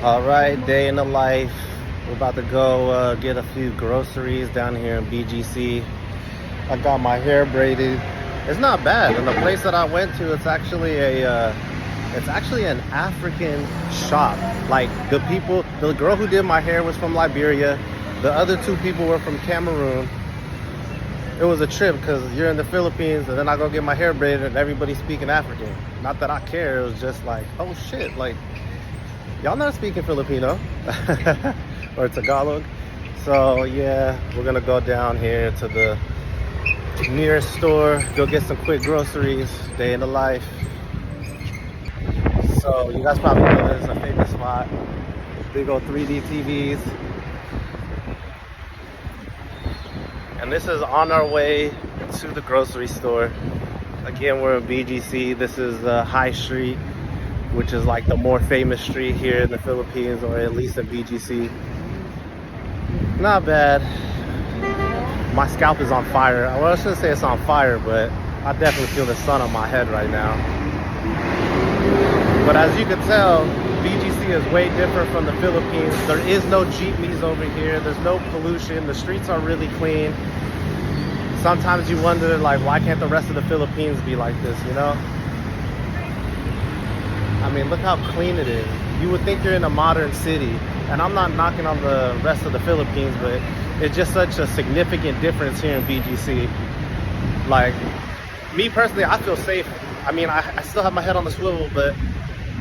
All right, day in the life. We're about to go get a few groceries down here in BGC. I got my hair braided. It's not bad. And the place that I went to, it's actually an African shop. Like the girl who did my hair was from Liberia. The other two people were from Cameroon. It was a trip because you're in the Philippines and then I go get my hair braided and everybody's speaking African. Not that I care. It was just like, oh shit, like, y'all not speaking Filipino or Tagalog. So yeah, we're gonna go down here to the nearest store, go get some quick groceries, day in the life. So you guys probably know this is a famous spot. Big old 3D TVs. And this is on our way to the grocery store. Again, we're in BGC. This is High Street, which is like the more famous street here in the Philippines, or at least in BGC. Not bad. My scalp is on fire. Well, I shouldn't say it's on fire, but I definitely feel the sun on my head right now. But as you can tell, BGC is way different from the Philippines. There is no jeepneys over here. There's no pollution. The streets are really clean. Sometimes you wonder, like, why can't the rest of the Philippines be like this, you know? I mean, look how clean it is. You would think you're in a modern city. And I'm not knocking on the rest of the Philippines, but it's just such a significant difference here in BGC. Like, me personally, I feel safe. I mean, I still have my head on the swivel, but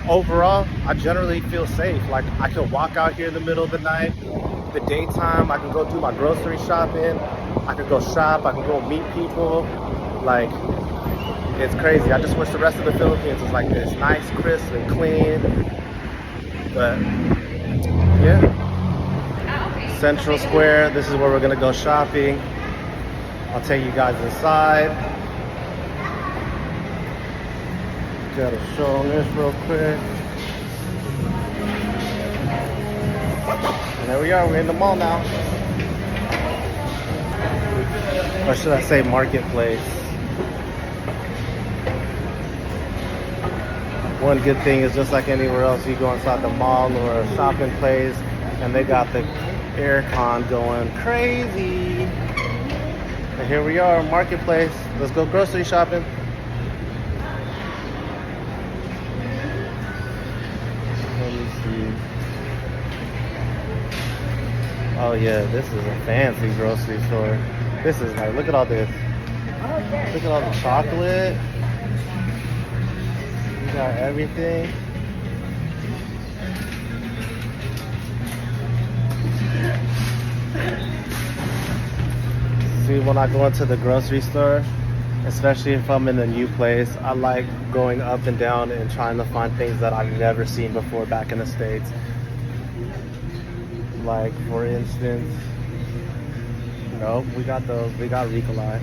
overall, I generally feel safe. Like, I can walk out here in the middle of the night, the daytime, I can go do my grocery shopping, I can go shop, I can go meet people. Like, it's crazy. I just wish the rest of the Philippines was like this, nice, crisp, and clean. But yeah, Central Square, this is where we're gonna go shopping. I'll take you guys inside. Gotta show them this real quick. And there we are, we're in the mall now. Or should I say marketplace? One good thing is, just like anywhere else, you go inside the mall or a shopping place and they got the aircon going crazy. And here we are, marketplace. Let's go grocery shopping. Let me see. Oh yeah, this is a fancy grocery store. This is like, look at all this. Look at all the chocolate. We got everything. See, when I go into the grocery store, especially if I'm in a new place, I like going up and down and trying to find things that I've never seen before back in the States. Like, for instance, nope, we got those. We got Ricolai.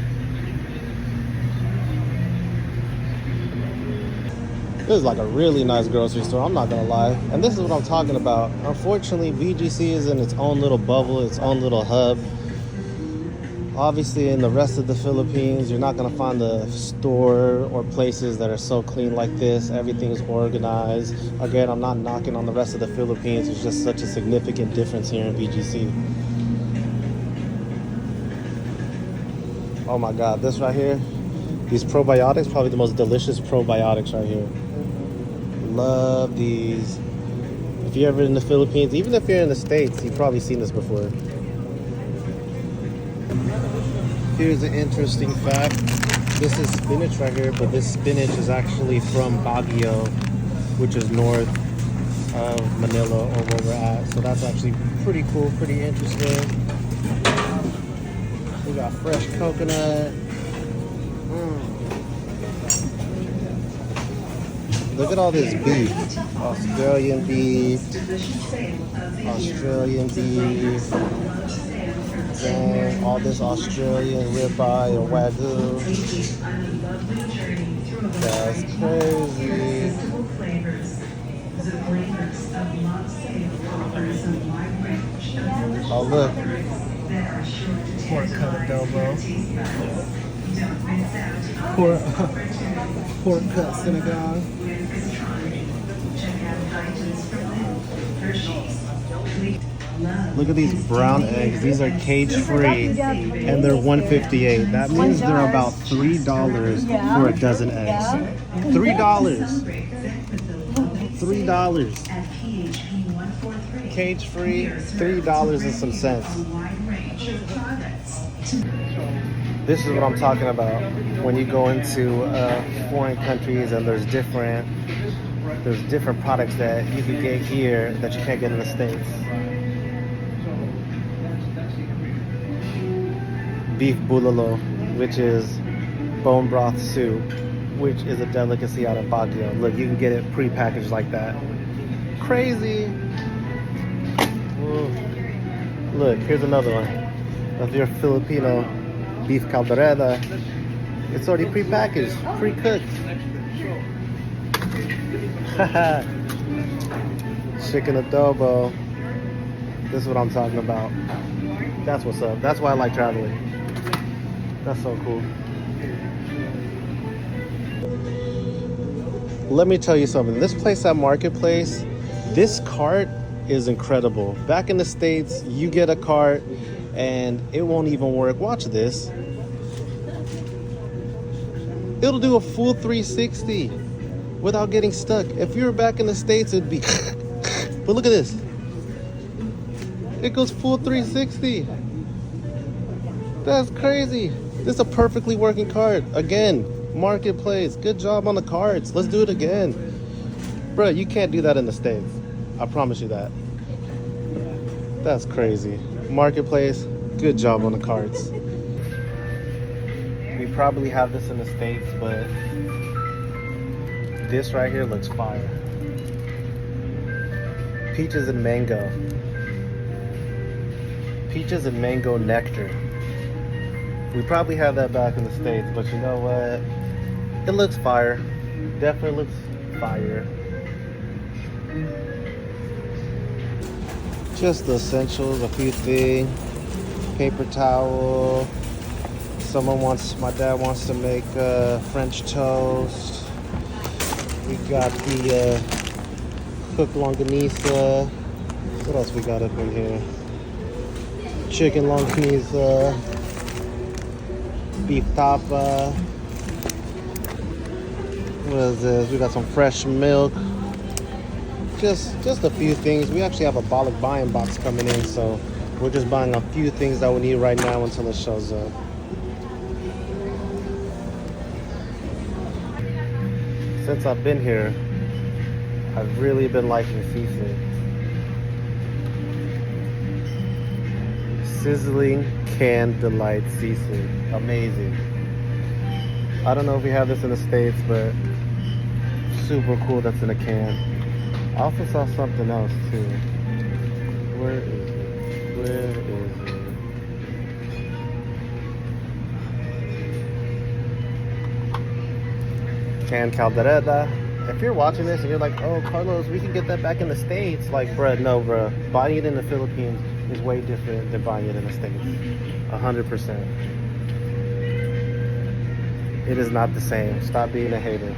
This is like a really nice grocery store, I'm not gonna lie. And this is what I'm talking about. Unfortunately, BGC is in its own little bubble, its own little hub. Obviously, in the rest of the Philippines, you're not gonna find a store or places that are so clean like this. Everything's organized. Again, I'm not knocking on the rest of the Philippines. It's just such a significant difference here in BGC. Oh my God, this right here, these probiotics, probably the most delicious probiotics right here. Love these. If you're ever in the Philippines, even if you're in the States, you've probably seen this before. Here's an interesting fact. This is spinach right here, but this spinach is actually from Baguio, which is north of Manila, or where we're at. So that's actually pretty cool, pretty interesting. We got fresh coconut. Look at all this beef. Australian beef. Australian beef. Dang, all this Australian ribeye and wagyu. That's crazy. Oh look. Pork cut adobo. Pork cut synagogue. Look at these brown eggs. These are cage free and they're $1.58. That means they're about $3 for a dozen eggs. $3. $3. Cage free, $3 and some cents. This is what I'm talking about when you go into foreign countries and there's different products that you can get here that you can't get in the States. Beef bulalo, which is bone broth soup, which is a delicacy out of Baguio. Look, you can get it pre-packaged like that. Crazy. Ooh. Look, here's another one. Of your Filipino beef caldereta. It's already pre-packaged, pre-cooked. Chicken adobo. This is what I'm talking about. That's what's up. That's why I like traveling. That's so cool. Let me tell you something. This place at Marketplace, this cart is incredible. Back in the States, you get a cart and it won't even work. Watch this. It'll do a full 360 without getting stuck. If you were back in the States, it'd be but look at this. It goes full 360. That's crazy. This is a perfectly working cart. Again, Marketplace. Good job on the carts. Let's do it again. Bruh, you can't do that in the States. I promise you that. That's crazy. Marketplace, good job on the carts. We probably have this in the States, but this right here looks fire. Peaches and mango. Peaches and mango nectar. We probably have that back in the States, but you know what? It looks fire. Definitely looks fire. Just the essentials, a few things. Paper towel. My dad wants to make French toast. We got the cooked longanisa. What else we got up in here? Chicken longanisa. Beef tapa. What is this? We got some fresh milk. Just a few things. We actually have a bulk buying box coming in, so we're just buying a few things that we need right now until it shows up. Since I've been here, I've really been liking seafood. Sizzling canned delight seafood. Amazing. I don't know if we have this in the States, but super cool that's in a can. I also saw something else too. Where is it? Where is it? Canned caldereta. If you're watching this and you're like, oh, Carlos, we can get that back in the States. Like, bruh, no, bruh. Buying it in the Philippines is way different than buying it in the States. 100%. It is not the same. Stop being a hater.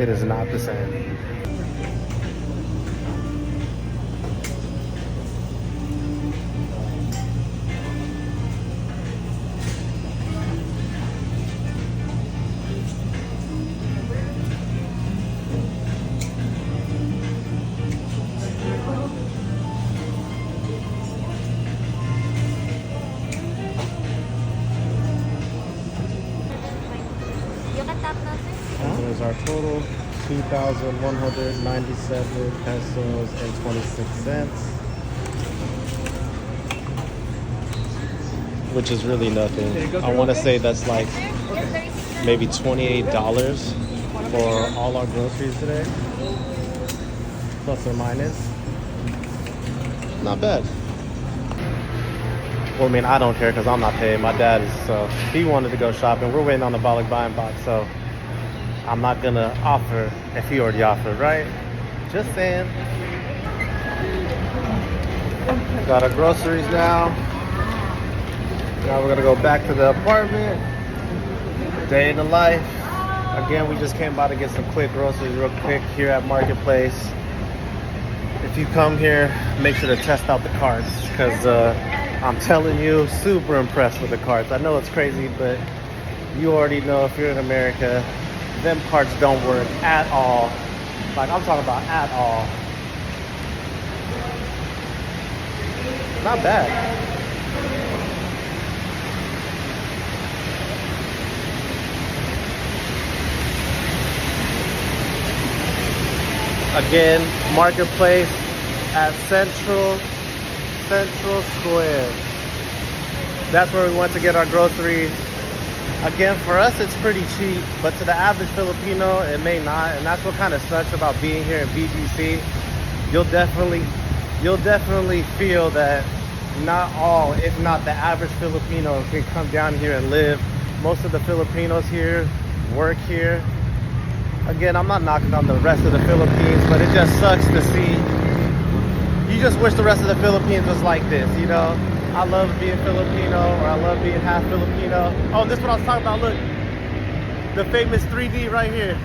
It is not the same. There's our total, 2,197 pesos and 26 cents. Which is really nothing. I want to say that's like maybe $28 for all our groceries today. Plus or minus. Not bad. Well, I mean, I don't care because I'm not paying. My dad is, so he wanted to go shopping. We're waiting on the bulk buying box, so I'm not gonna offer if he already offered, right? Just saying. Got our groceries now. Now we're gonna go back to the apartment. Day in the life. Again, we just came by to get some quick groceries real quick here at Marketplace. if you come here, make sure to test out the carts, because I'm telling you, super impressed with the carts. I know it's crazy, but you already know if you're in America, them carts don't work at all. Like, I'm talking about at all. Not bad. Again, marketplace at Central Square. That's where we went to get our groceries. Again, for us, it's pretty cheap, but to the average Filipino, it may not. And that's what kind of sucks about being here in BGC. You'll definitely feel that not all, if not the average Filipino, can come down here and live. Most of the Filipinos here work here. Again, I'm not knocking on the rest of the Philippines, but it just sucks to see. You just wish the rest of the Philippines was like this, you know? I love being Filipino, or I love being half Filipino. Oh, this is what I was talking about. Look, the famous 3D right here.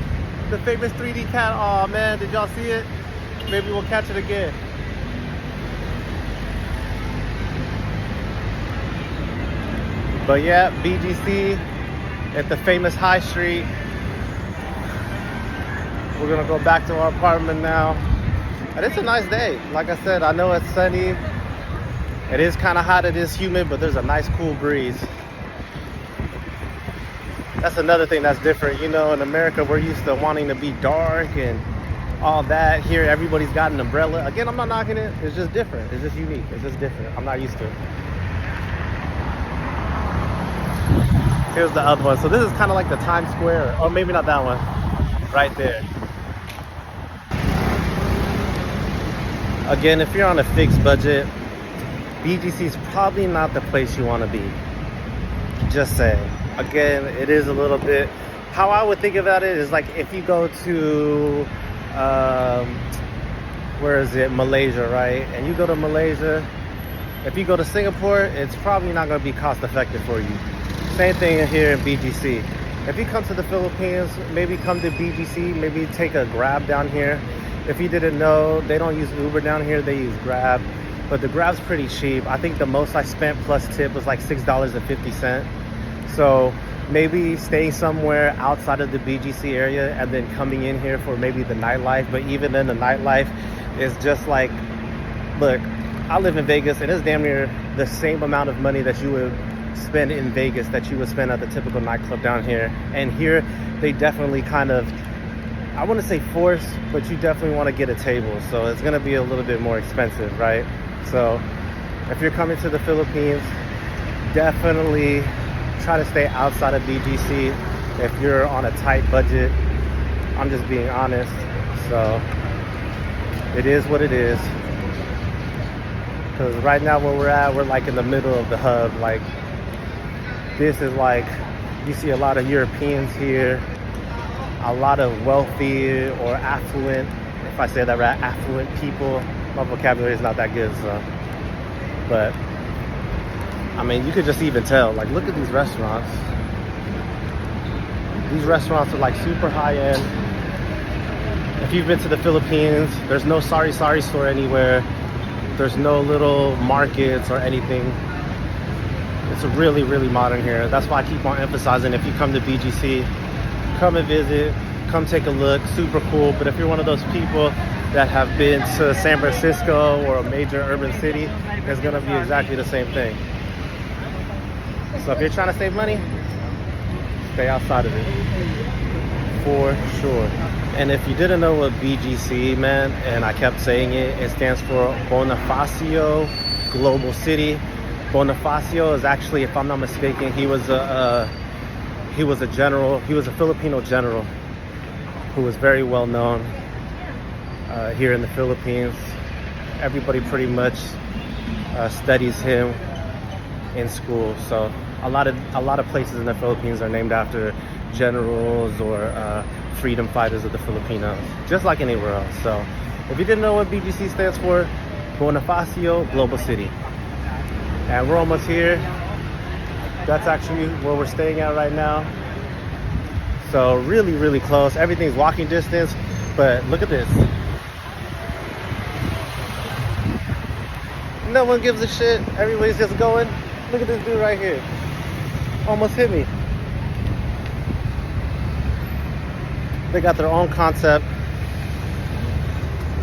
The famous 3D cat. Oh man, did y'all see it? Maybe we'll catch it again. But yeah, BGC at the famous High Street. We're gonna go back to our apartment now. And it's a nice day. Like I said, I know it's sunny. It is kind of hot, it is humid, but there's a nice cool breeze. That's another thing that's different. You know, in America, we're used to wanting to be dark and all that. Here, everybody's got an umbrella. Again, I'm not knocking it. It's just different. It's just unique. It's just different. I'm not used to it. Here's the other one. So this is kind of like the Time Square. Or maybe not that one. Right there. Again, if you're on a fixed budget, BGC is probably not the place you want to be. Just saying. Again, it is a little bit, how I would think about it is like if you go to where is it, Malaysia, right? And you go to Malaysia, if you go to Singapore, it's probably not going to be cost effective for you. Same thing here in BGC. If you come to the Philippines, maybe come to BGC, maybe take a Grab down here. If you didn't know, they don't use Uber down here, they use Grab. But the Grab's pretty cheap. I think the most I spent plus tip was like $6.50. So maybe staying somewhere outside of the BGC area and then coming in here for maybe the nightlife. But even then, the nightlife is just like, look, I live in Vegas and it's damn near the same amount of money that you would spend in Vegas that you would spend at the typical nightclub down here. And here, they definitely kind of, I wouldn't say force, but you definitely want to get a table. So it's going to be a little bit more expensive, right? So if you're coming to the Philippines, definitely try to stay outside of BGC if you're on a tight budget. I'm just being honest. So it is what it is. Because right now where we're at, we're like in the middle of the hub. Like, this is like, you see a lot of Europeans here, a lot of wealthy or affluent, if I say that right, affluent people. My vocabulary is not that good, so. But, I mean, you could just even tell. Like, look at these restaurants. These restaurants are like super high end. If you've been to the Philippines, there's no sari store anywhere. There's no little markets or anything. It's really, really modern here. That's why I keep on emphasizing, if you come to BGC, come and visit, come take a look, super cool. But if you're one of those people that have been to San Francisco or a major urban city, it's gonna be exactly the same thing. So if you're trying to save money, stay outside of it, for sure. And if you didn't know what BGC meant, and I kept saying it, it stands for Bonifacio Global City. Bonifacio is actually, if I'm not mistaken, he was a general. He was a Filipino general who was very well known here in the Philippines. Everybody pretty much studies him in school. So a lot of places in the Philippines are named after generals or freedom fighters of the Filipinos, just like anywhere else. So if you didn't know what BGC stands for, Bonifacio Global City. And we're almost here. That's actually where we're staying at right now. So really, really close. Everything's walking distance, but look at this. No one gives a shit. Everybody's just going. Look at this dude right here. Almost hit me. They got their own concept.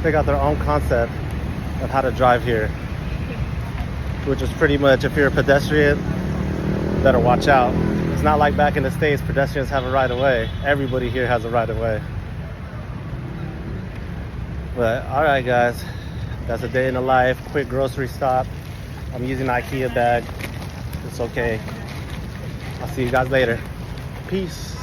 They got their own concept of how to drive here, which is pretty much, if you're a pedestrian, better watch out. It's not like back in the States, pedestrians have a right of way. Everybody here has a right of way. But all right, guys, that's a day in the life. Quick grocery stop. I'm using an IKEA bag. It's okay. I'll see you guys later. Peace.